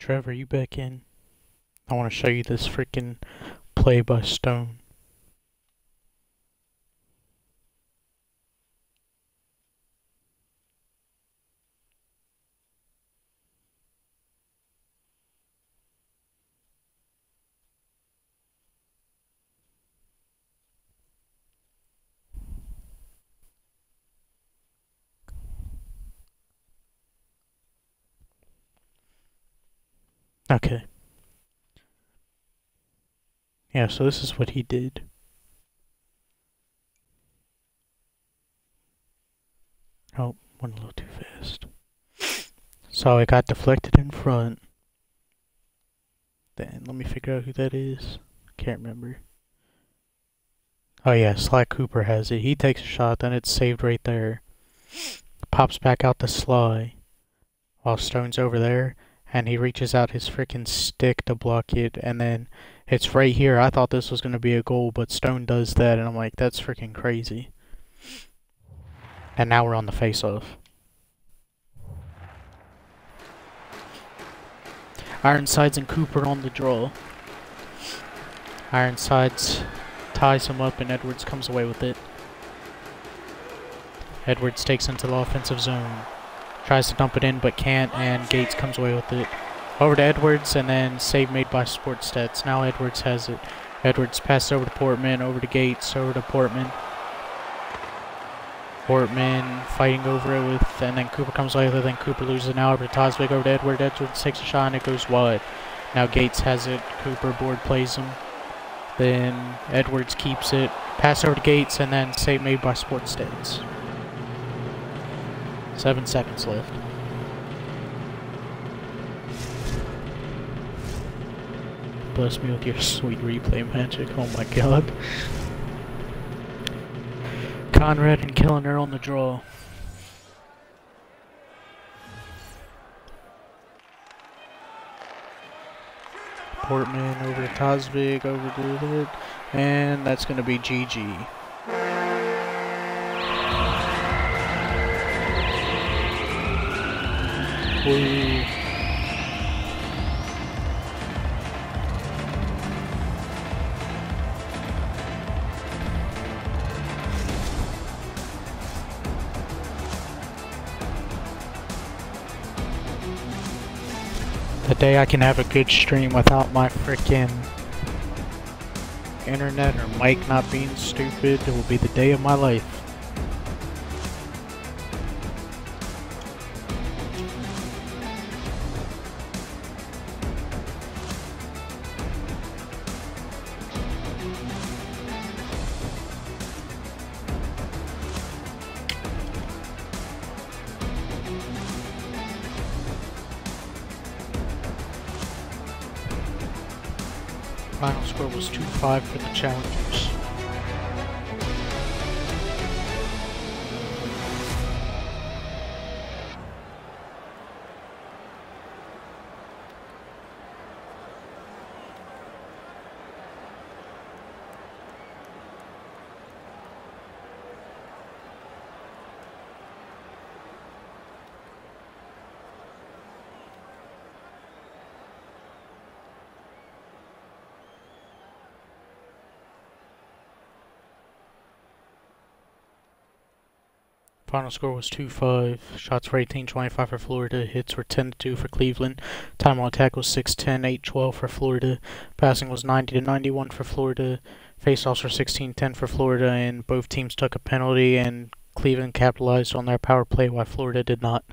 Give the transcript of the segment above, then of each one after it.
Trevor, you back in? I want to show you this freaking play by Stone. Okay. Yeah, so this is what he did. Oh, went a little too fast. So it got deflected in front. Then let me figure out who that is. Can't remember. Oh yeah, Sly Cooper has it. He takes a shot, then it's saved right there. Pops back out to Sly while Stone's over there, and he reaches out his freaking stick to block it, and then it's right here. I thought this was gonna be a goal, but Stone does that, and I'm like, that's freaking crazy. And now we're on the face-off. Ironsides and Cooper on the draw. Ironsides ties him up and Edwards comes away with it. Edwards takes into the offensive zone. Tries to dump it in but can't, and Gates comes away with it. Over to Edwards, and then save made by Sports Stats. Now Edwards has it. Edwards passes over to Portman, over to Gates, over to Portman. Portman fighting over it with, and then Cooper comes away with it, then Cooper loses it now over to Tosvig, over to Edwards. Edwards takes a shot and it goes wide. Now Gates has it, Cooper board plays him. Then Edwards keeps it, pass over to Gates, and then save made by Sports Stats. 7 seconds left. Bless me with your sweet replay magic, oh my god. Conrad and Kellner on the draw. Portman over to Tosvig, over to it, and that's going to be GG. Woo. The day I can have a good stream without my frickin' internet or mic not being stupid, it will be the day of my life. Final score was 2-5 for the Challengers. Final score was 2-5. Shots were 18-25 for Florida. Hits were 10-2 for Cleveland. Time on attack was 6-10, 8-12 for Florida. Passing was 90-91 for Florida. Faceoffs were 16-10 for Florida, and both teams took a penalty, and Cleveland capitalized on their power play while Florida did not.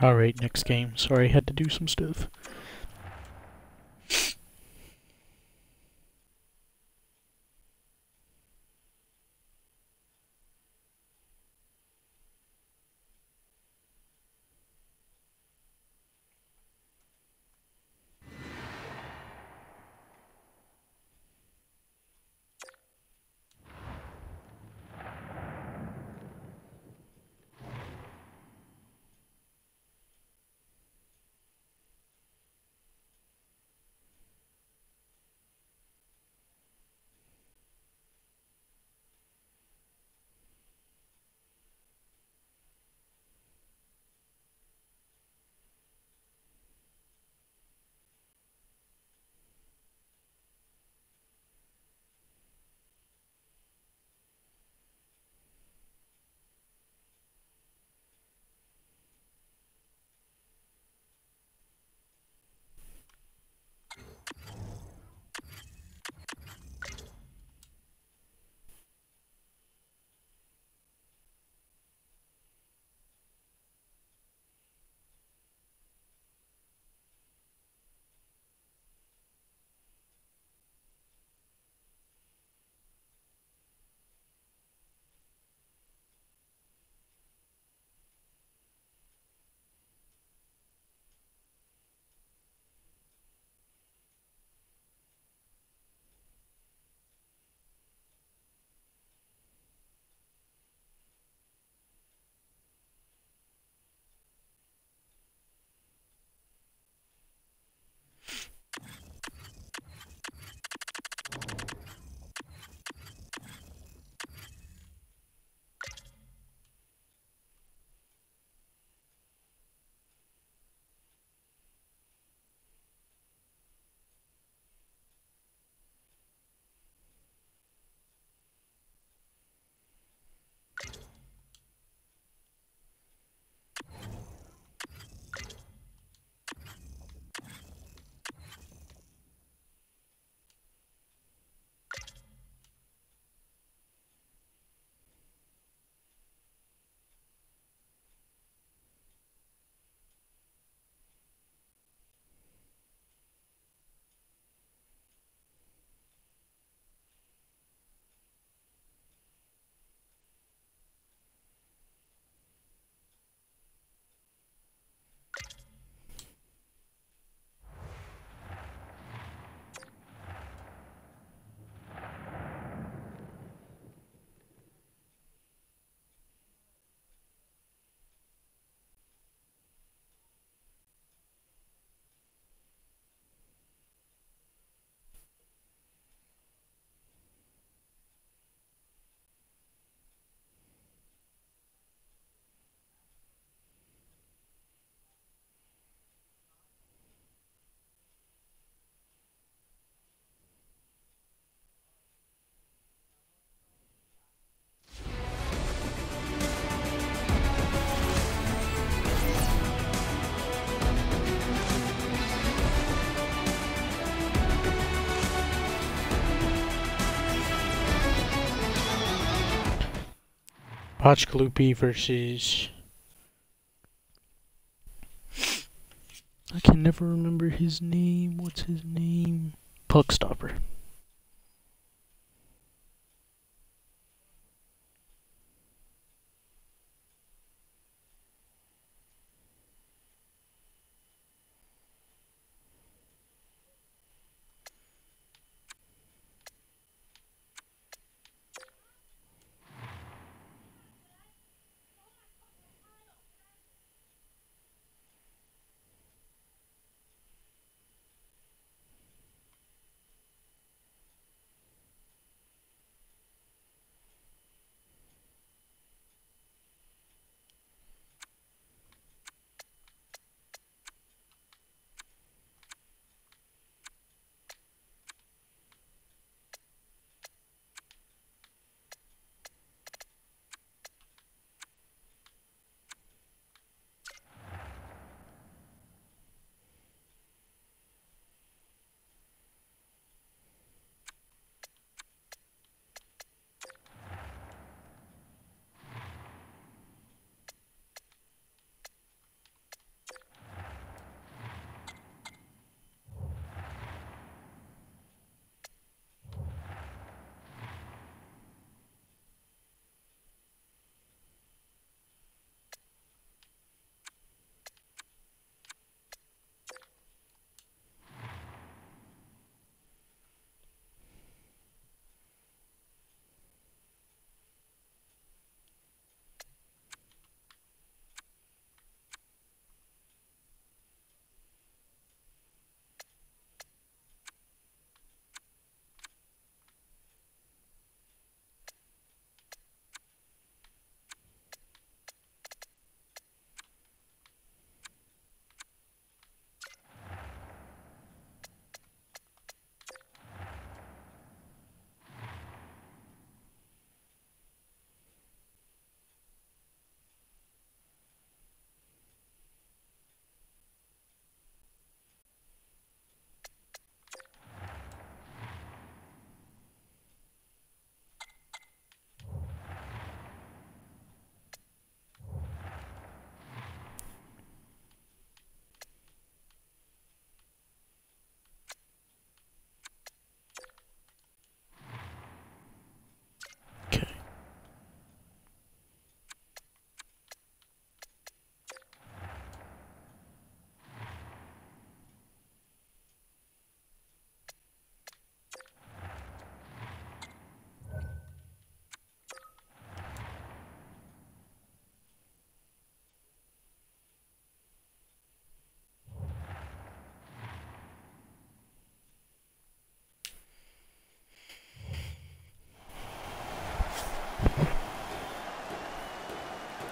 Alright, next game. Sorry, I had to do some stuff. Pachkalupi versus... I can never remember his name. What's his name? Puckstopper.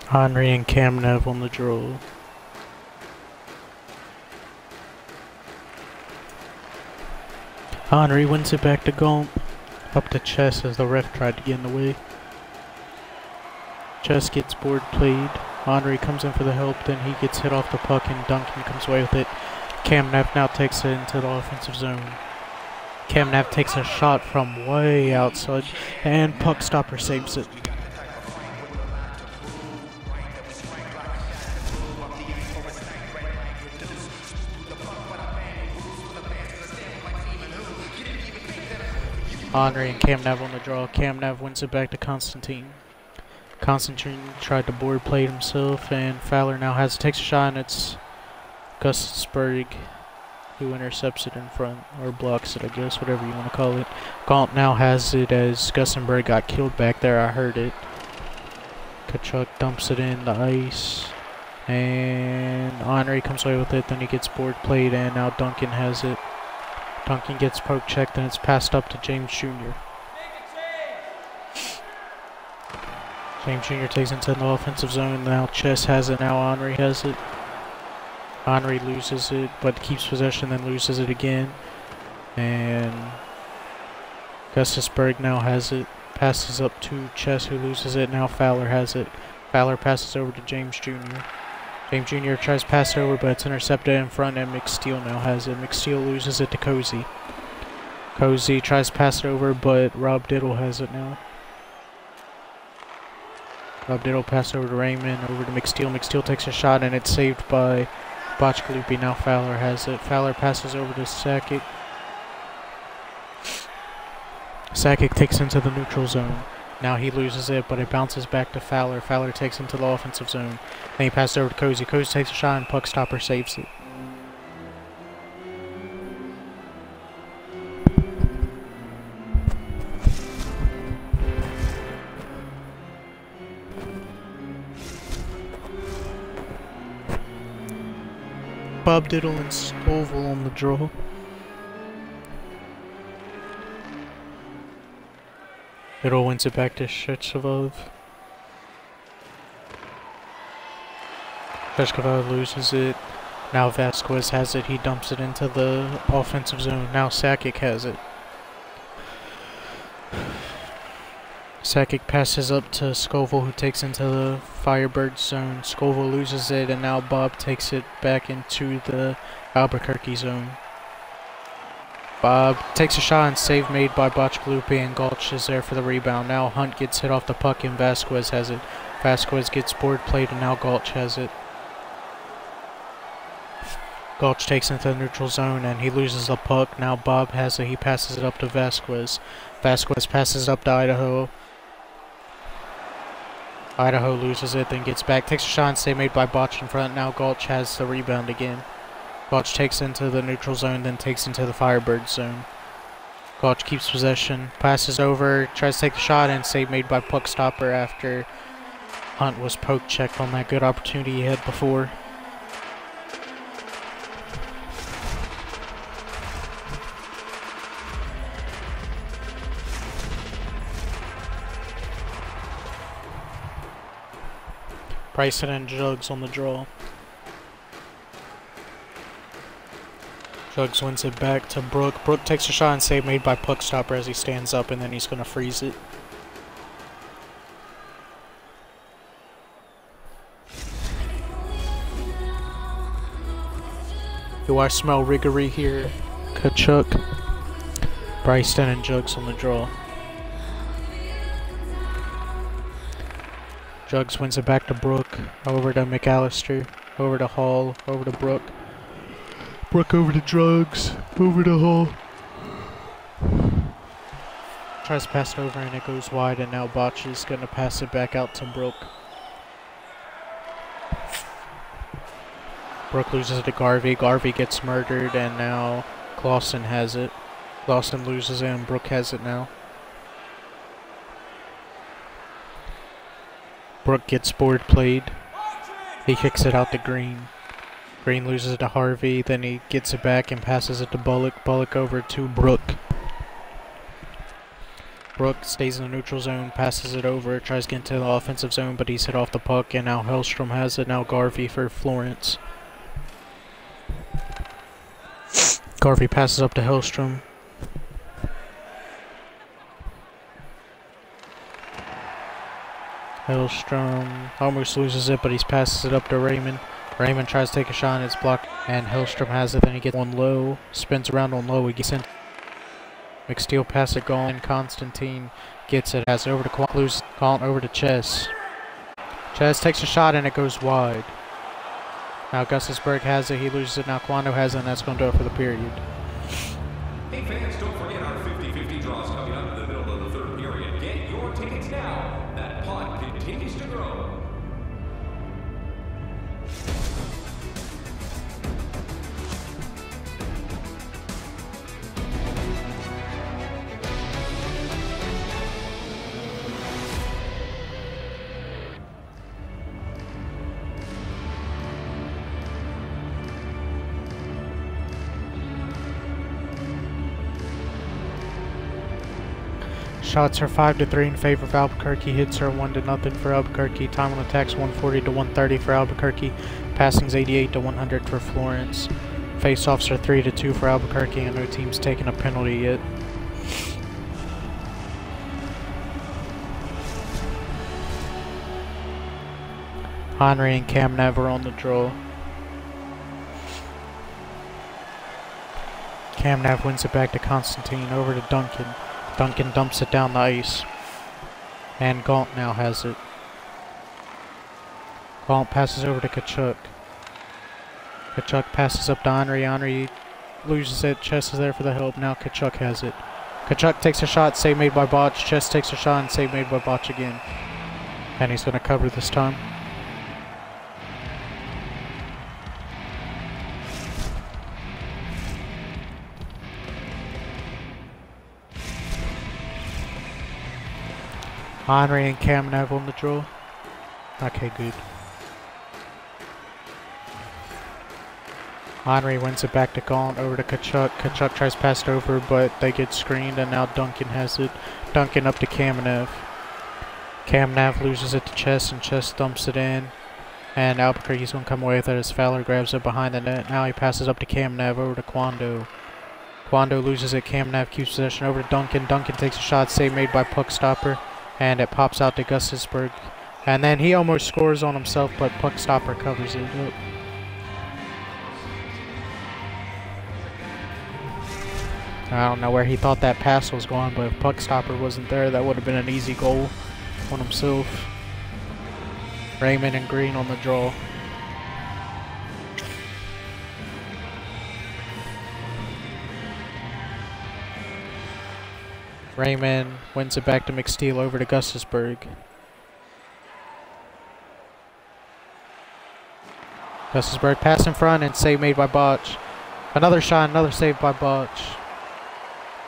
Henry and Kamnev on the draw. Henry wins it back to Gaunt. Up to Chess as the ref tried to get in the way. Chess gets board played. Henry comes in for the help, then he gets hit off the puck and Duncan comes away with it. Kamnev now takes it into the offensive zone. Kamnev takes a shot from way outside and puck stopper saves it. Henry and Kamnev on the draw. Kamnev wins it back to Constantine. Constantine tried to board play himself, and Fowler now takes a shot, and it's Gustafsberg who intercepts it in front, or blocks it, I guess, whatever you want to call it. Gaunt now has it as Gustafsberg got killed back there. I heard it. Kachuk dumps it in the ice, and Henry comes away with it. Then he gets board played, and now Duncan has it. Duncan gets poke checked, and it's passed up to James Jr. James Jr. takes it into the offensive zone. Now Chess has it. Now Henry has it. Henry loses it, but keeps possession, then loses it again. And Gustafsberg now has it. Passes up to Chess, who loses it. Now Fowler has it. Fowler passes over to James Jr. James Jr. tries to pass it over, but it's intercepted in front, and McSteele now has it. McSteele loses it to Cozy. Cozy tries to pass it over, but Rob Diddle has it now. Rob Diddle passes over to Raymond, over to McSteele. McSteele takes a shot, and it's saved by Botchkalupi. Now Fowler has it. Fowler passes over to Sakic. Sakic takes into the neutral zone. Now he loses it, but it bounces back to Fowler. Fowler takes into the offensive zone. Then he passes over to Cozy. Cozy takes a shot, and puck stopper saves it. Bob Diddle and Scoville on the draw. Diddle wins it back to Shechevov. Shechevov loses it. Now Vasquez has it. He dumps it into the offensive zone. Now Sakic has it. Sakic passes up to Scoville, who takes into the Firebird zone. Scoville loses it, and now Bob takes it back into the Albuquerque zone. Bob takes a shot, and save made by Botchkalupi, and Gulch is there for the rebound. Now Hunt gets hit off the puck, and Vasquez has it. Vasquez gets board played, and now Gulch has it. Gulch takes into the neutral zone, and he loses the puck. Now Bob has it. He passes it up to Vasquez. Vasquez passes it up to Idaho. Idaho loses it, then gets back. Takes a shot, and save made by Botch in front. Now Gulch has the rebound again. Gulch takes into the neutral zone, then takes into the Firebird zone. Gulch keeps possession, passes over, tries to take the shot, and save made by puck stopper after Hunt was poke checked on that good opportunity he had before. Bryson and Jugs on the draw. Jugs wins it back to Brook. Brook takes a shot, and save made by puck stopper as he stands up, and then he's going to freeze it. Do I smell riggery here? Kachuk. Bryson and Jugs on the draw. Jugs wins it back to Brook, over to McAllister, over to Hall, over to Brook. Brook over to Jugs, over to Hall. Tries to pass it over, and it goes wide, and now Botch is going to pass it back out to Brook. Brook loses it to Garvey. Garvey gets murdered, and now Clausen has it. Clausen loses it, and Brook has it now. Brook gets board played. He kicks it out to Green. Green loses it to Harvey, then he gets it back and passes it to Bullock. Bullock over to Brook. Brook stays in the neutral zone, passes it over, tries to get into the offensive zone, but he's hit off the puck, and now Hellstrom has it. Now Garvey for Florence. Garvey passes up to Hellstrom. Hellstrom almost loses it, but he passes it up to Raymond. Raymond tries to take a shot, and it's blocked, and Hellstrom has it. Then he gets one low, spins around on low, he gets in. McSteel passes it gone. Constantine gets it. Has it over to Quant. Quant over to Chess. Chess takes a shot and it goes wide. Now Gustafsberg has it. He loses it. Now Quando has it, and that's going to do it for the period. Hey fans, don't forget our 50-50 draws coming up in the middle of the third period. Get your tickets now. That pot continues to grow. Shots are 5-3 in favor of Albuquerque. Hits are 1-0 for Albuquerque. Time on attacks 140 to 130 for Albuquerque. Passings 88 to 100 for Florence. Face-offs are 3-2 for Albuquerque, and no team's taken a penalty yet. Henry and Cam Nav are on the draw. Cam Nav wins it back to Constantine. Over to Duncan. Duncan dumps it down the ice. And Gaunt now has it. Gaunt passes over to Kachuk. Kachuk passes up to Henry. Henry loses it. Chess is there for the help. Now Kachuk has it. Kachuk takes a shot. Save made by Botch. Chess takes a shot and save made by Botch again. And he's going to cover this time. Henry and Kamenev on the draw. Okay, good. Henry wins it back to Gaunt, over to Kachuk. Kachuk tries to pass it over, but they get screened, and now Duncan has it. Duncan up to Kamenev. Kamenev loses it to Chess, and Chess dumps it in. And Albuquerque's going to come away with it as Fowler grabs it behind the net. Now he passes up to Kamenev, over to Quando. Quando loses it. Kamenev keeps possession, over to Duncan. Duncan takes a shot, save made by puck stopper. And it pops out to Gustafsberg. And then he almost scores on himself, but puck stopper covers it. Oh. I don't know where he thought that pass was going, but if puck stopper wasn't there, that would have been an easy goal on himself. Raymond and Green on the draw. Raymond wins it back to McSteel, over to Gustafsberg. Gustafsberg pass in front and save made by Botch. Another shot, another save by Botch.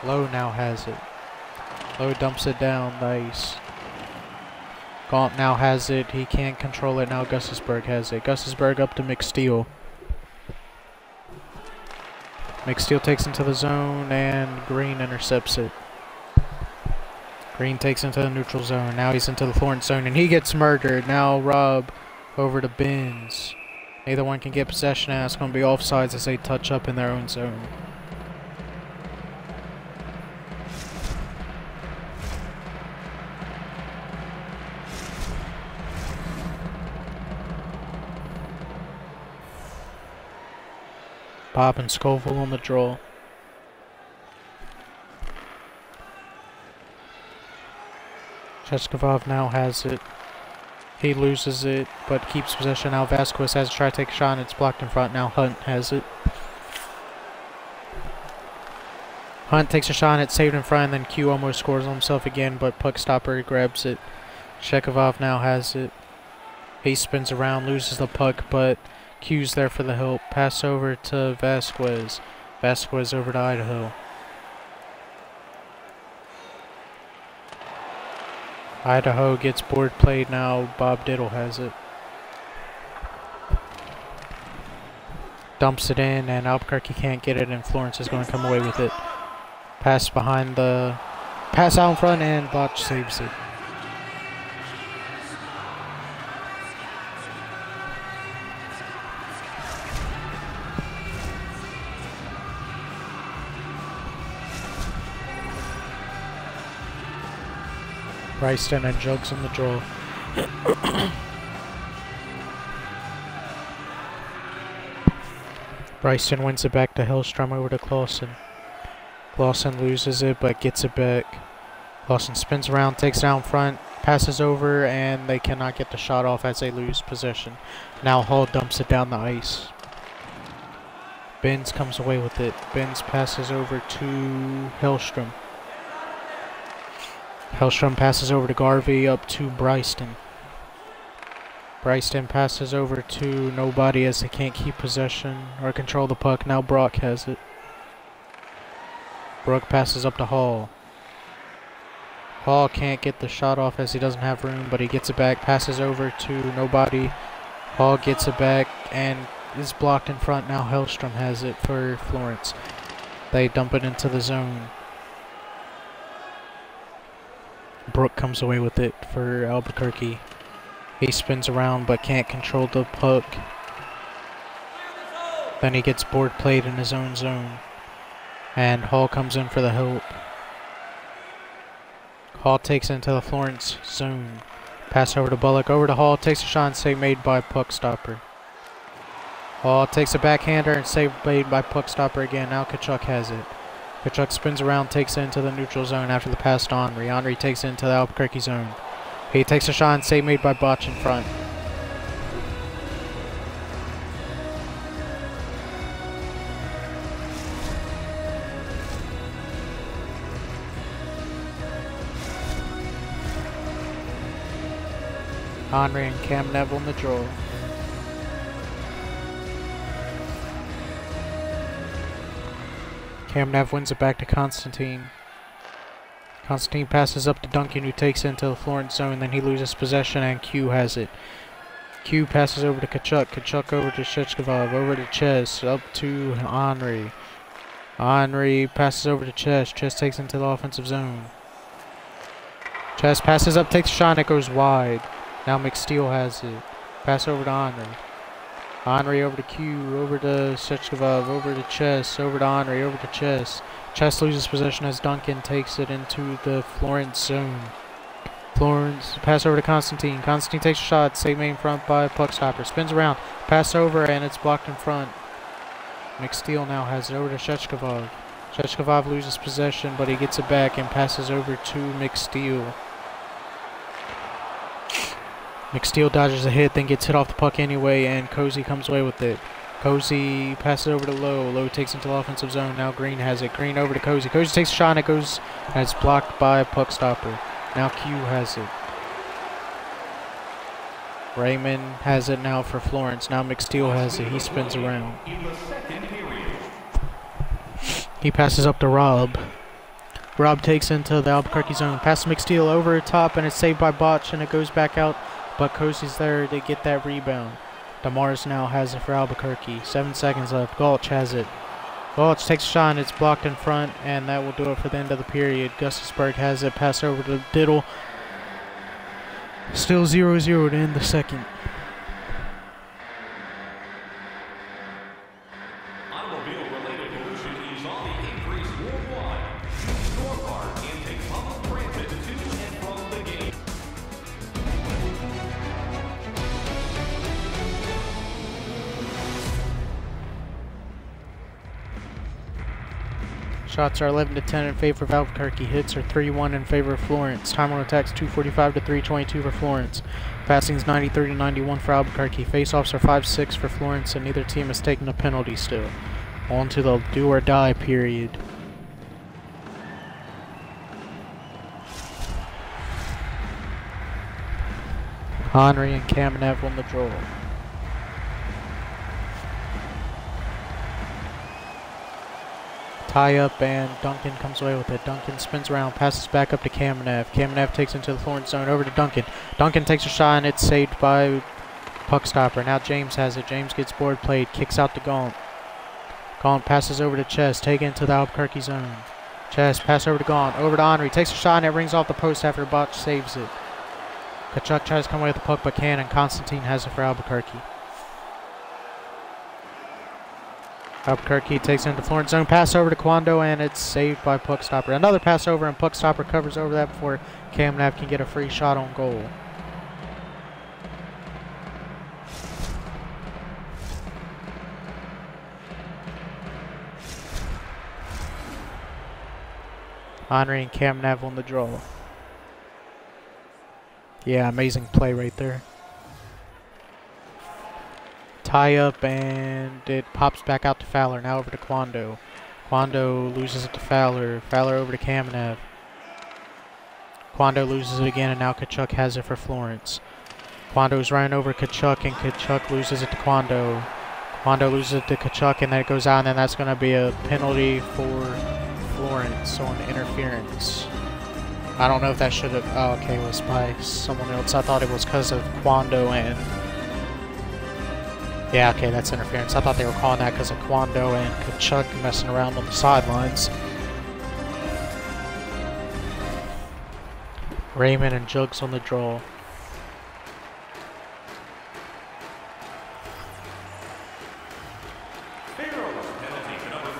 Lowe now has it. Lowe dumps it down the ice. Gaunt now has it. He can't control it. Now Gustafsberg has it. Gustafsberg up to McSteel. McSteel takes into the zone and Green intercepts it. Green takes into the neutral zone. Now he's into the Florence zone and he gets murdered. Now Rob over to Benz. Neither one can get possession, and it's going to be offsides as they touch up in their own zone. Bob and Scoville on the draw. Cheskov now has it. He loses it, but keeps possession. Now Vasquez has to try to take a shot, and it's blocked in front. Now Hunt has it. Hunt takes a shot, and it's saved in front, and then Q almost scores on himself again, but puck stopper grabs it. Chekhov now has it. He spins around, loses the puck, but Q's there for the help. Pass over to Vasquez. Vasquez over to Idaho. Idaho gets board played now. Bob Diddle has it. Dumps it in, and Albuquerque can't get it, and Florence is going to come away with it. Pass behind the Pass out in front and Botch saves it. Bryston and Jugs in the draw. Bryston wins it back to Hellstrom over to Clausen. Clausen loses it but gets it back. Clausen spins around, takes it out in front, passes over, and they cannot get the shot off as they lose possession. Now Hall dumps it down the ice. Benz comes away with it. Benz passes over to Hellstrom. Hellstrom passes over to Garvey, up to Bryston. Bryston passes over to nobody as they can't keep possession or control the puck. Now Brock has it. Brock passes up to Hall. Hall can't get the shot off as he doesn't have room, but he gets it back, passes over to nobody. Hall gets it back and is blocked in front. Now Hellstrom has it for Florence. They dump it into the zone. Brooke comes away with it for Albuquerque. He spins around but can't control the puck. Then he gets board played in his own zone. And Hall comes in for the help. Hall takes it into the Florence zone. Pass over to Bullock, over to Hall, takes a shot and save made by puck stopper. Hall takes a backhander and save made by puck stopper again. Now Kachuk has it. Kachuk spins around, takes it into the neutral zone after the pass to Henry. Henry takes it into the Albuquerque zone. He takes a shot and save made by Botch in front. Henry and Cam Neville in the draw. Cam Nev wins it back to Constantine. Constantine passes up to Duncan, who takes it into the Florence zone, then he loses possession and Q has it. Q passes over to Kachuk, Kachuk over to Shechkovov, over to Chess, up to Henry. Henry passes over to Chess, Chess takes into the offensive zone. Chess passes up, takes a shot, and it goes wide. Now McSteele has it. Pass over to Henry. Henry over to Q, over to Shechkovov, over to Chess, over to Henry, over to Chess. Chess loses possession as Duncan takes it into the Florence zone. Florence, pass over to Constantine. Constantine takes a shot, save made in front by puck stopper. Spins around, pass over, and it's blocked in front. McSteele now has it over to Shechkovov. Shechkovov loses possession, but he gets it back and passes over to McSteele. McSteele dodges a hit, then gets hit off the puck anyway, and Cozy comes away with it. Cozy passes over to Lowe. Lowe takes into the offensive zone. Now Green has it. Green over to Cozy. Cozy takes a shot, and it goes, and it's blocked by a puck stopper. Now Q has it. Raymond has it now for Florence. Now McSteele has it. He spins around. He passes up to Rob. Rob takes into the Albuquerque zone. Passes McSteele over the top, and it's saved by Botch, and it goes back out. But Cozy's there to get that rebound. DeMars now has it for Albuquerque. 7 seconds left. Gulch has it. Gulch takes a shot, and it's blocked in front, and that will do it for the end of the period. Gustafsburg has it. Pass over to Diddle. Still 0-0 to end the second. Automobile-related pollution is on the increase worldwide. Use your car and take public transit to and from the game. Shots are 11-10 in favor of Albuquerque. Hits are 3-1 in favor of Florence. Time on attacks 2:45 to 3:22 for Florence. Passings 93 to 91 for Albuquerque. Faceoffs are 5-6 for Florence, and neither team has taken a penalty still. On to the do or die period. Henry and Kamenev on the draw. Tie up, and Duncan comes away with it. Duncan spins around, passes back up to Kamenev. Kamenev takes into the Florence zone, over to Duncan. Duncan takes a shot, and it's saved by puck stopper. Now James has it. James gets board played, kicks out to Gaunt. Gaunt passes over to Chess, taken into the Albuquerque zone. Chess, pass over to Gaunt. Over to Henry. Takes a shot and it rings off the post after Botch saves it. Kachuk tries to come away with the puck but can, and Constantine has it for Albuquerque. Albuquerque takes into Florence zone. Pass over to Quando and it's saved by puck stopper. Another pass over and puck stopper covers over that before Kamnev can get a free shot on goal. Henry and Kamnev on the draw. Yeah, amazing play right there. Tie up and it pops back out to Fowler. Now over to Quando. Quando loses it to Fowler. Fowler over to Kamnev. Quando loses it again and now Kachuk has it for Florence. Quando's running over Kachuk and Kachuk loses it to Quando. Quando loses it to Kachuk and then it goes out and then that's going to be a penalty for Florence on interference. I don't know if that should have... Oh, okay, it was by someone else. I thought it was because of Quando and... Yeah, okay, that's interference. I thought they were calling that because of Quando and Kachuk messing around on the sidelines. Raymond and Jugs on the draw.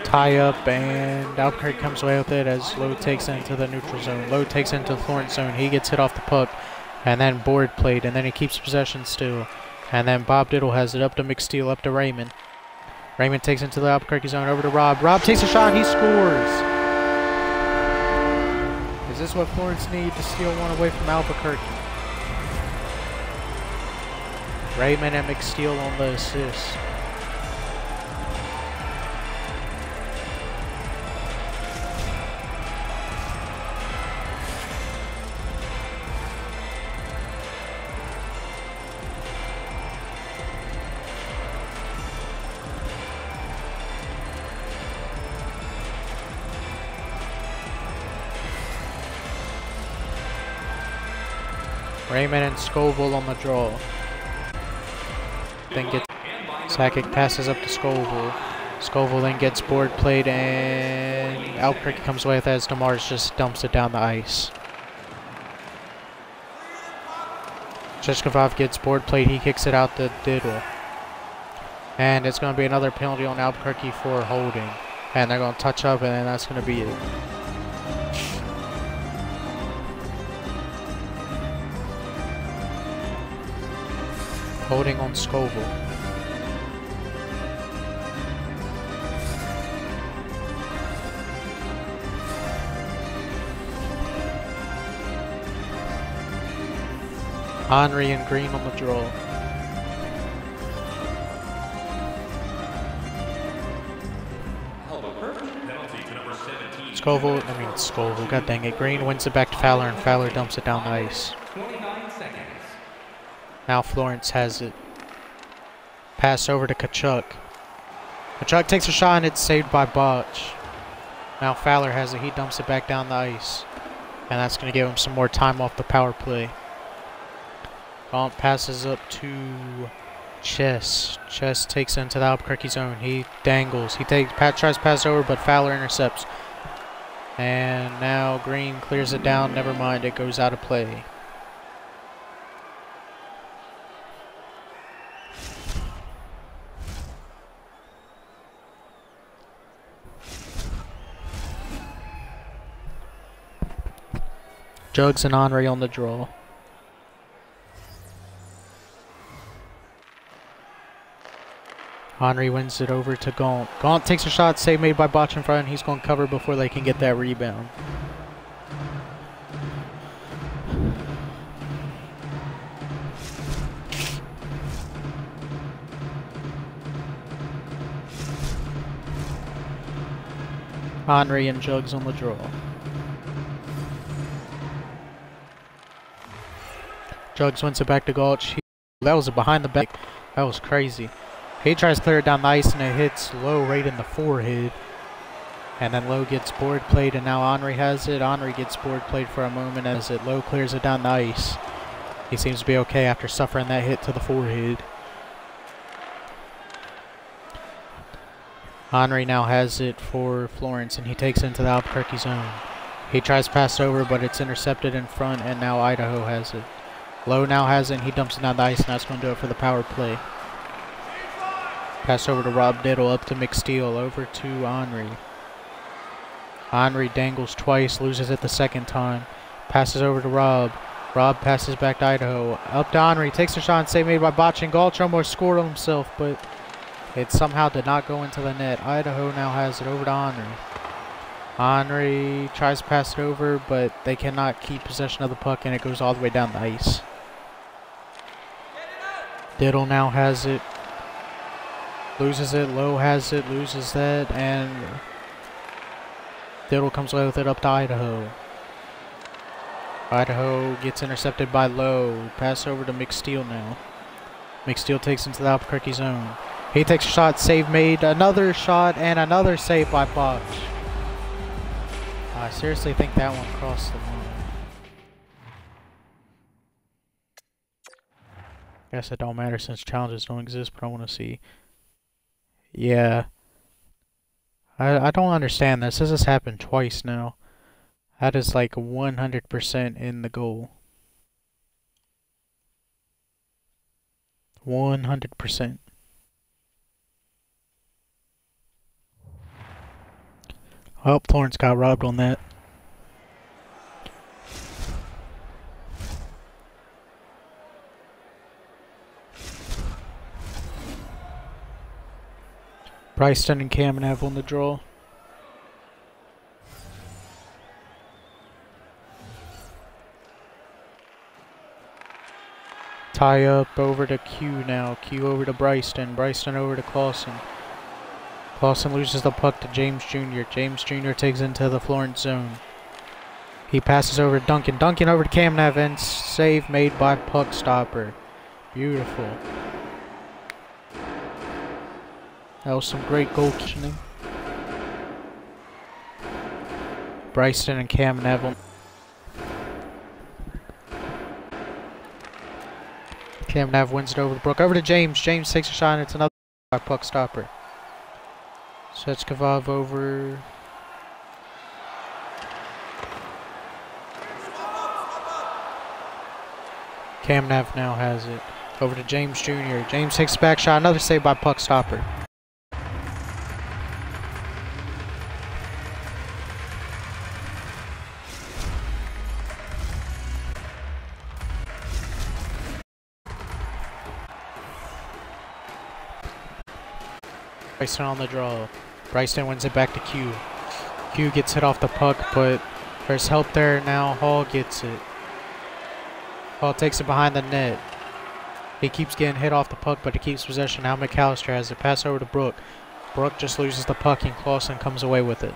Tie up and Albuquerque comes away with it as Lowe takes it into the neutral zone. Lowe takes it into the Florence zone. He gets hit off the puck and then board played and then he keeps possession still. And then Bob Diddle has it up to McSteel, up to Raymond. Raymond takes it into the Albuquerque zone, over to Rob. Rob takes a shot and he scores. Is this what Florence need to steal one away from Albuquerque? Raymond and McSteel on the assist. Raymond and Scoville on the draw. Then gets Sakic passes up to Scoville. Scoville then gets board played and Albuquerque comes away with it as DeMars just dumps it down the ice. Cheshkovov gets board played, he kicks it out to Diddle. And it's going to be another penalty on Albuquerque for holding. And they're going to touch up and then that's going to be it. Holding on Scoville. Henry and Green on the draw. Scoville, god dang it. Green wins it back to Fowler and Fowler dumps it down the ice. 29 seconds. Now Florence has it. Pass over to Kachuk. Kachuk takes a shot and it's saved by Botch. Now Fowler has it. He dumps it back down the ice. And that's going to give him some more time off the power play. Gaunt passes up to Chess. Chess takes it into the Albuquerque zone. He dangles. Pat tries to pass over, but Fowler intercepts. And now Green clears it down. Never mind, it goes out of play. Jugs and Henry on the draw. Henry wins it over to Gaunt. Gaunt takes a shot, save made by Botch in front, and he's going to cover before they can get that rebound. Henry and Jugs on the draw. Jugs wins it back to Gulch. That was a behind the back. That was crazy. He tries to clear it down the ice and it hits Lowe right in the forehead. And then Lowe gets board played and now Henry has it. Henry gets board played for a moment as Lowe clears it down the ice. He seems to be okay after suffering that hit to the forehead. Henry now has it for Florence, and he takes it into the Albuquerque zone. He tries to pass over, but it's intercepted in front, and now Idaho has it. Lowe now has it, and he dumps it down the ice, and that's going to do it for the power play. Pass over to Rob Diddle, up to McSteele, over to Henry. Henry dangles twice, loses it the second time. Passes over to Rob. Rob passes back to Idaho. Up to Henry, takes a shot, and save made by Botch, and Galch almost scored on himself, but it somehow did not go into the net. Idaho now has it over to Henry. Henry tries to pass it over, but they cannot keep possession of the puck, and it goes all the way down the ice. Diddle now has it. Loses it. Lowe has it. Loses that. And Diddle comes away with it up to Idaho. Idaho gets intercepted by Lowe. Pass over to McSteele now. McSteele takes into the Albuquerque zone. He takes a shot. Save made. Another shot and another save by Botch. I seriously think that one crossed the line. Guess it don't matter since challenges don't exist, but I want to see. Yeah. I don't understand this. This has happened twice now. That is like 100% in the goal. 100%. Oh, Florence got robbed on that. Bryston and Kamenev on the draw. Tie up over to Q now. Q over to Bryston. Bryston over to Clausen. Clausen loses the puck to James Jr. James Jr. takes into the Florence zone. He passes over to Duncan. Duncan over to Kamenev, and save made by puck stopper. Beautiful. That was some great goalkeeping. Bryston and Kamenev. Kamenev wins it over the Brook. Over to James. James takes a shot, and it's another by puck stopper. Sechkavov over. Kamenev now has it. Over to James Jr. James takes a back shot. Another save by puck stopper. Bryston on the draw. Bryston wins it back to Q. Q gets hit off the puck, but there's help there now. Hall gets it. Hall takes it behind the net. He keeps getting hit off the puck, but he keeps possession. Now McAllister has it. Pass over to Brook. Brook just loses the puck, and Clausen comes away with it.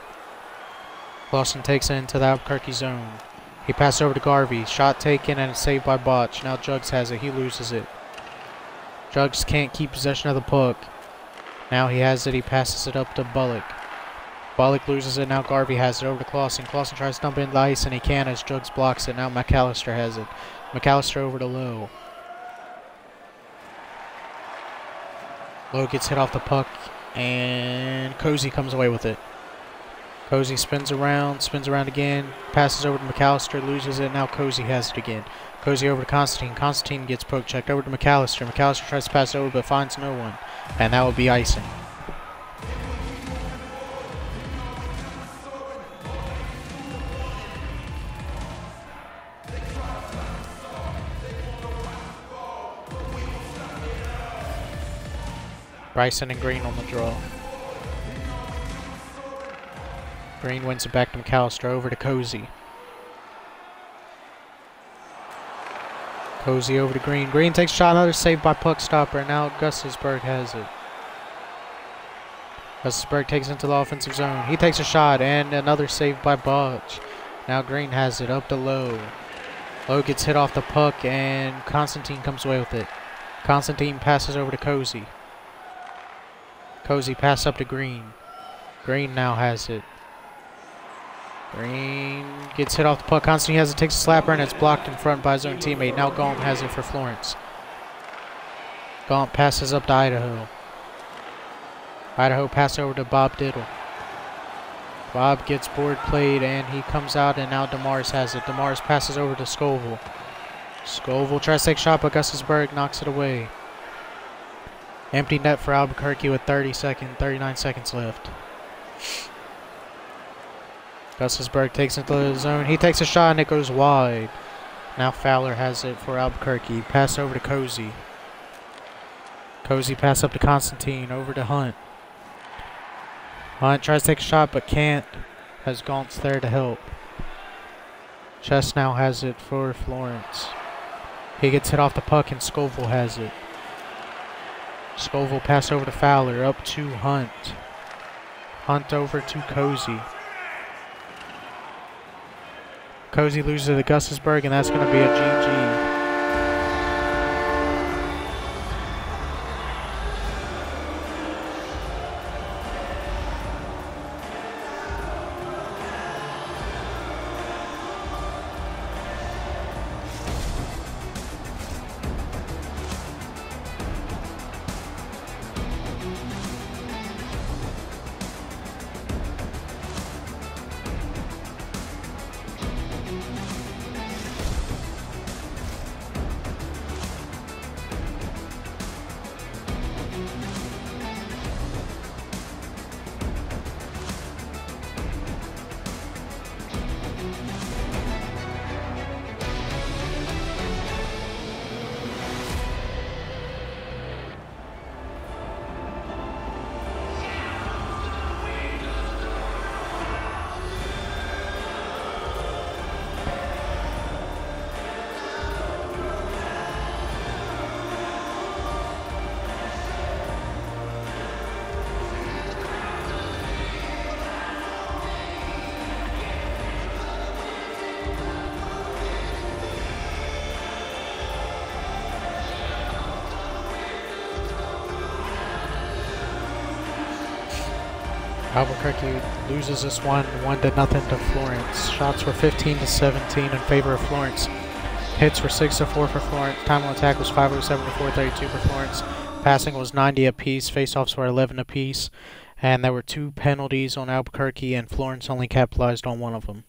Clausen takes it into the Albuquerque zone. He passes over to Garvey. Shot taken and saved by Botch. Now Jugs has it. He loses it. Jugs can't keep possession of the puck. Now he has it. He passes it up to Bullock. Bullock loses it. Now Garvey has it over to Clausen. Clausen tries to dump it in the ice, and he can as Jugs blocks it. Now McAllister has it. McAllister over to Lowe. Lowe gets hit off the puck, and Cozy comes away with it. Cozy spins around again, passes over to McAllister, loses it. Now Cozy has it again. Cozy over to Constantine. Constantine gets poke checked over to McAllister. McAllister tries to pass it over, but finds no one, and that will be icing. Bryson and Green on the draw. Green wins it back to McAllister, over to Cozy. Cozy over to Green. Green takes a shot, another save by puck stopper, and now Gustafsberg has it. Gustafsberg takes it into the offensive zone. He takes a shot, and another save by Botch. Now Green has it, up to Lowe. Lowe gets hit off the puck, and Constantine comes away with it. Constantine passes over to Cozy. Cozy pass up to Green. Green now has it. Green gets hit off the puck. Constantine has it, takes a slapper, and it's blocked in front by his own teammate. Now Gaunt has it for Florence. Gaunt passes up to Idaho. Idaho pass over to Bob Diddle. Bob gets board played and he comes out, and now Demars has it. Demars passes over to Scoville. Scoville tries to take a shot, but Gustafsburg knocks it away. Empty net for Albuquerque with 39 seconds left. Gustafsburg takes it to the zone. He takes a shot and it goes wide. Now Fowler has it for Albuquerque. Pass over to Cozy. Cozy pass up to Constantine. Over to Hunt. Hunt tries to take a shot but can't. Has Gaunt's there to help. Chess now has it for Florence. He gets hit off the puck and Scoville has it. Scoville pass over to Fowler. Up to Hunt. Hunt over to Cozy. Cozy loses to Gustafsburg, and that's going to be a GG. Albuquerque loses this one 1-0 to Florence. Shots were 15-17 in favor of Florence. Hits were 6-4 for Florence. Time on attack was 507 to 432 for Florence. Passing was 90 apiece. Faceoffs were 11 apiece. And there were 2 penalties on Albuquerque, and Florence only capitalized on one of them.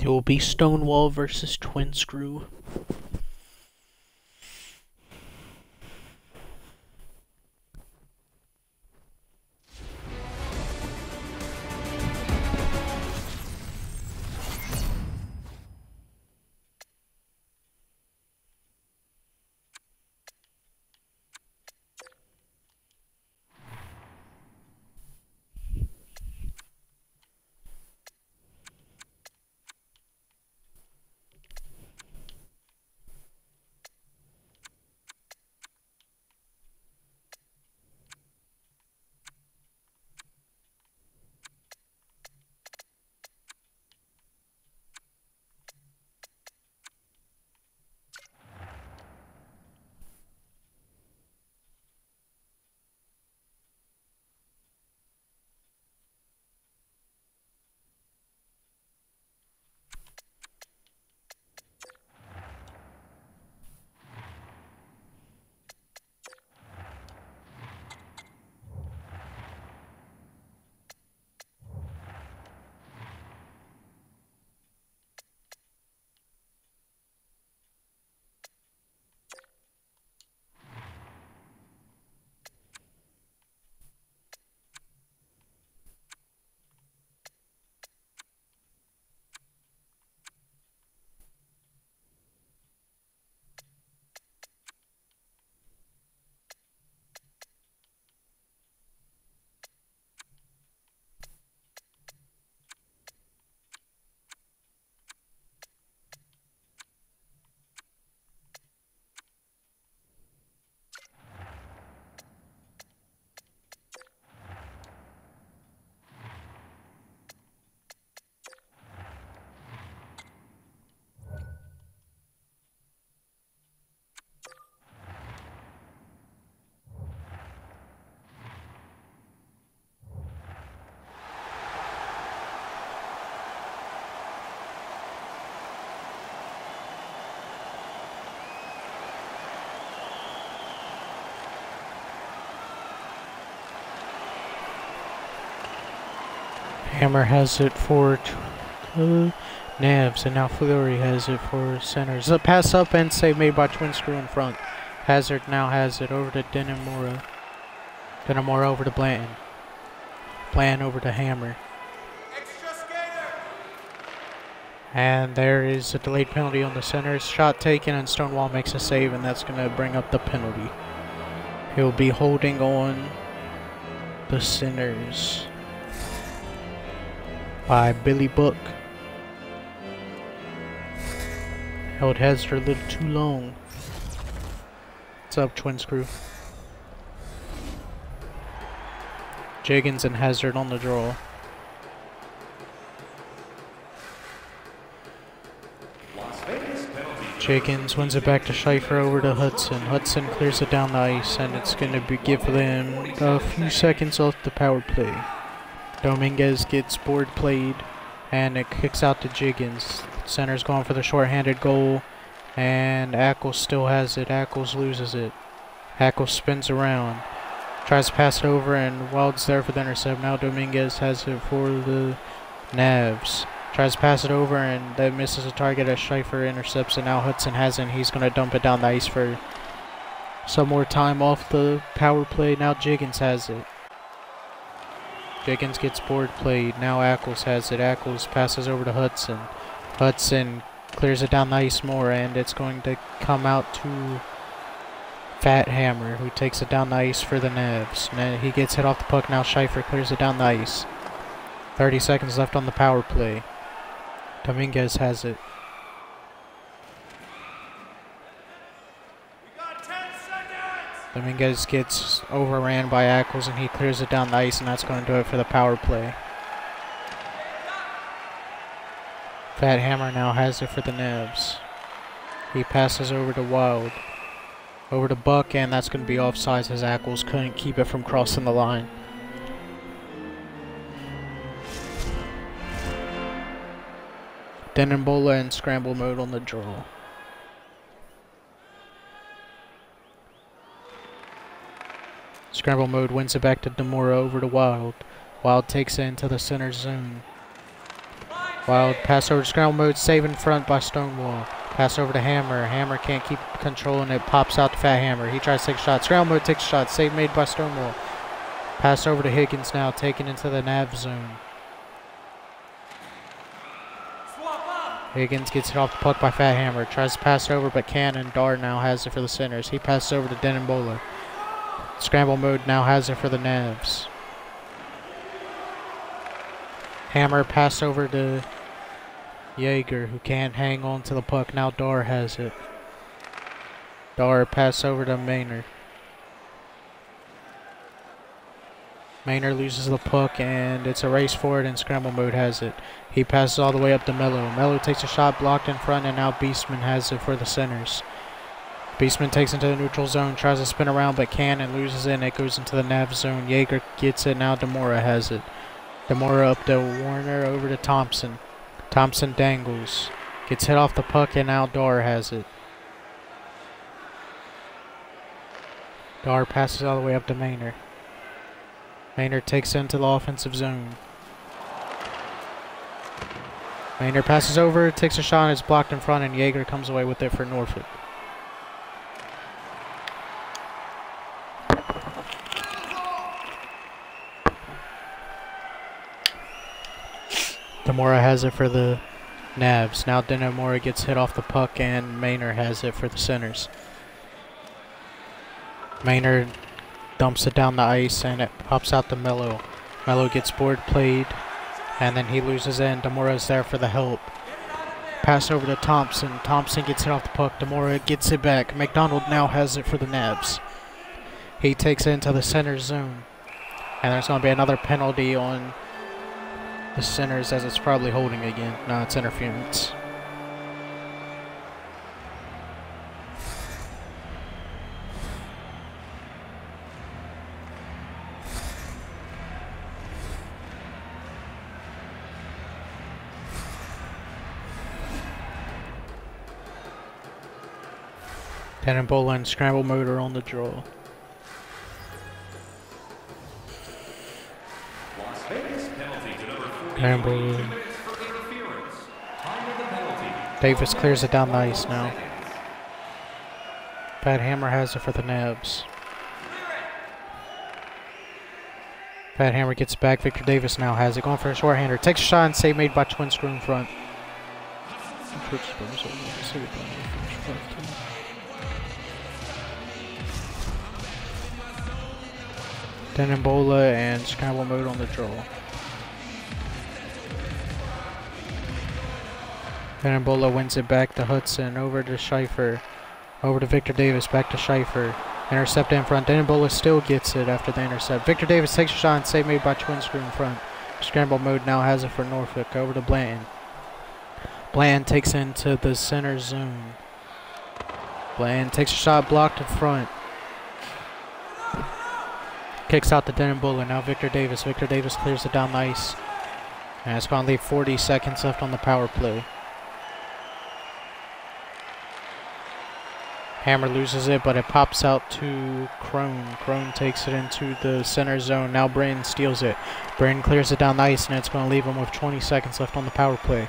It will be Stonewall versus Twin Screw. Hammer has it for Navs, and now Fleury has it for centers. A pass up and save made by Twin Screw in front. Hazard now has it over to Denimura. Denimura over to Blanton. Blanton over to Hammer. And there is a delayed penalty on the centers. Shot taken and Stonewall makes a save, and that's going to bring up the penalty. He'll be holding on the centers by Billy Book. Held Hazard a little too long. What's up, Twin Screw? Jiggins and Hazard on the draw. Jiggins wins it back to Schaefer over to Hudson. Hudson clears it down the ice, and it's going to give them a few seconds off the power play. Dominguez gets board played, and it kicks out to Jiggins. Center's going for the short-handed goal, and Ackles still has it. Ackles loses it. Ackles spins around, tries to pass it over, and Wild's there for the intercept. Now Dominguez has it for the Navs. Tries to pass it over, and that misses a target as Schaefer intercepts it. Now Hudson has it, and he's going to dump it down the ice for some more time off the power play. Now Jiggins has it. Jiggins gets board played. Now Ackles has it. Ackles passes over to Hudson. Hudson clears it down the ice more, and it's going to come out to Fat Hammer, who takes it down the ice for the Navs. He gets hit off the puck. Now Schaefer clears it down the ice. 30 seconds left on the power play. Dominguez has it. Dominguez gets overran by Ackles, and he clears it down the ice, and that's going to do it for the power play. Fat Hammer now has it for the Navs. He passes over to Wild. Over to Buck, and that's going to be offsides as Ackles couldn't keep it from crossing the line. Denimbola in scramble mode on the draw. Scramble mode wins it back to Demora over to Wild. Wild takes it into the center zone. Wild pass over to scramble mode, save in front by Stonewall. Pass over to Hammer. Hammer can't keep controlling it. Pops out to Fat Hammer. He tries to take a shot. Scramble mode takes a shot. Save made by Stonewall. Pass over to Higgins now, taken into the nav zone. Higgins gets hit off the puck by Fat Hammer. Tries to pass over, but can't, and Dar now has it for the centers. He passes over to Denimbola. Scramble mode now has it for the Navs. Hammer pass over to Jaeger, who can't hang on to the puck. Now Dar has it. Dar pass over to Maynard. Maynard loses the puck, and it's a race for it, and scramble mode has it. He passes all the way up to Mello. Mello takes a shot blocked in front, and now Beastman has it for the centers. Beastman takes into the neutral zone, tries to spin around, but can and loses it, and it goes into the nav zone. Jaeger gets it, now Demora has it. Demora up to Warner, over to Thompson. Thompson dangles. Gets hit off the puck, and now Dar has it. Dar passes all the way up to Maynard. Maynard takes it into the offensive zone. Maynard passes over, takes a shot, and it's blocked in front, and Jaeger comes away with it for Norfolk. Demora has it for the Navs. Now Demora gets hit off the puck, and Maynard has it for the centers. Maynard dumps it down the ice, and it pops out to Mello. Mello gets board played, and then he loses it, and Demora's there for the help. Pass over to Thompson. Thompson gets hit off the puck. Demora gets it back. McDonald now has it for the Navs. He takes it into the center zone, and there's going to be another penalty on the centers, as it's probably holding again. No, it's interference. Denimbola and scramble mode are on the draw. Las Vegas penalty to number 48. Denimbola. 2 minutes for interference. Time of the penalty. Davis clears it down the ice now. Fat Hammer has it for the Navs. Fat Hammer gets back. Victor Davis now has it. Going for a shorthander. Takes a shot, and save made by Twin Screw in front. Denimbola and scramble mode on the draw. Denimbola wins it back to Hudson, over to Schaefer, over to Victor Davis, back to Schaefer. Intercept in front. Denimbola still gets it after the intercept. Victor Davis takes a shot, and save made by Twin Screw in front. Scramble mode now has it for Norfolk, over to Blanton. Blanton takes into the center zone. Blanton takes a shot blocked in front. Kicks out to Denimbola. Now Victor Davis. Victor Davis clears it down the ice. And it's going to leave 40 seconds left on the power play. Hammer loses it, but it pops out to Crone. Crone takes it into the center zone. Now Brayden steals it. Brayden clears it down the ice, and it's going to leave him with 20 seconds left on the power play.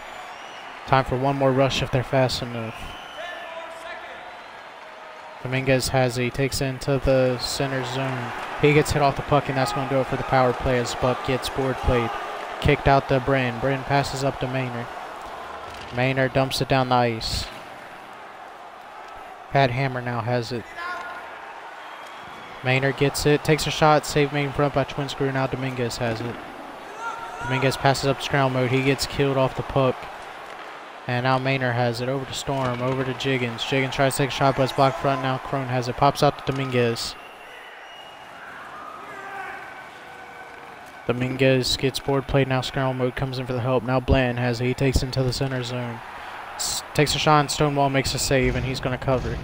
Time for one more rush if they're fast enough. Dominguez has it. He takes it into the center zone. He gets hit off the puck, and that's going to do it for the power play as Buck gets board played. Kicked out to Brayden. Brayden passes up to Maynard. Maynard dumps it down the ice. Pat Hammer now has it. Maynard gets it, takes a shot, save made in front by Twin Screw. Now Dominguez has it. Dominguez passes up scramble mode. He gets killed off the puck. And now Maynard has it. Over to Storm, over to Jiggins. Jiggins tries to take a shot, but it's blocked front. Now Crone has it. Pops out to Dominguez. Dominguez gets board played. Now scramble mode comes in for the help. Now Blanton has it. He takes into the center zone. Takes a shot, and Stonewall makes a save, and he's going to cover.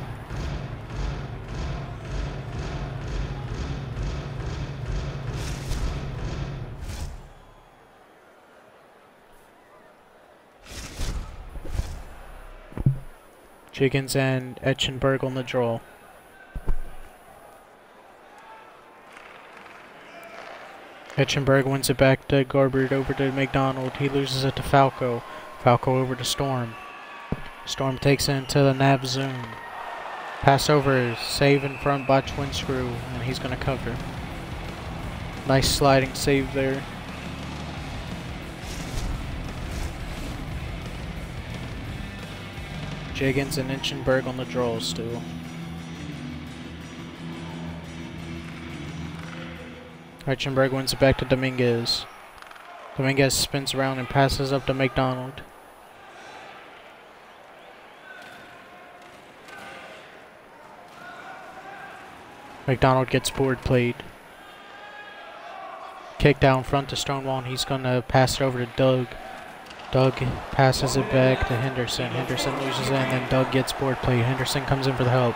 Jiggins and Etchenberg on the draw. Hitchenberg wins it back to Garbert over to McDonald. He loses it to Falco. Falco over to Storm. Storm takes it into the nav zone. Pass over, save in front by Twin Screw, and he's going to cover. Nice sliding save there. Jiggins and Hitchenberg on the draw still. Hitchenberg wins it back to Dominguez. Dominguez spins around and passes up to McDonald. McDonald gets board played. Kick down front to Stonewall, and he's going to pass it over to Doug. Doug passes it back to Henderson. Henderson loses it, and then Doug gets board play. Henderson comes in for the help.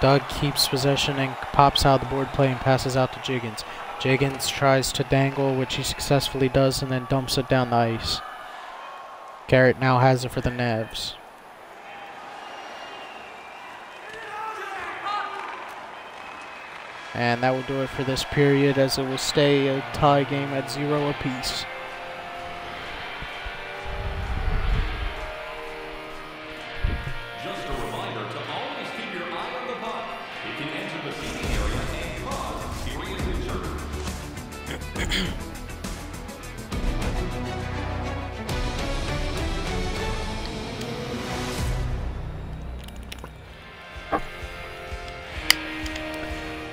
Doug keeps possession and pops out the board play and passes out to Jiggins. Jiggins tries to dangle, which he successfully does, and then dumps it down the ice. Garrett now has it for the Navs. And that will do it for this period, as it will stay a tie game at 0 apiece. Just a reminder to always keep your eye on the puck. It can enter the seating area and cause serious injury.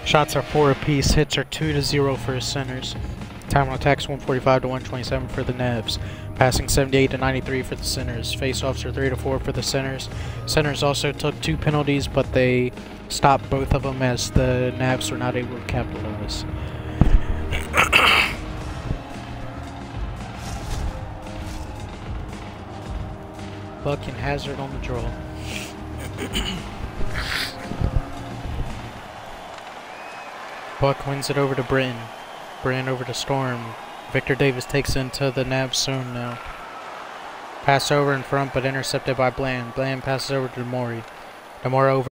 Shots are 4 apiece. Hits are 2-0 for his centers. Time on attacks 145 to 127 for the Navs. Passing 78 to 93 for the centers. Face-offs are 3-4 for the centers. Centers also took 2 penalties, but they stopped both of them as the Navs were not able to capitalize. Buck and Hazard on the draw. Buck wins it over to Britton. Britton over to Storm. Victor Davis takes into the Navs zone now. Pass over in front, but intercepted by Bland. Bland passes over to Demore. Demore over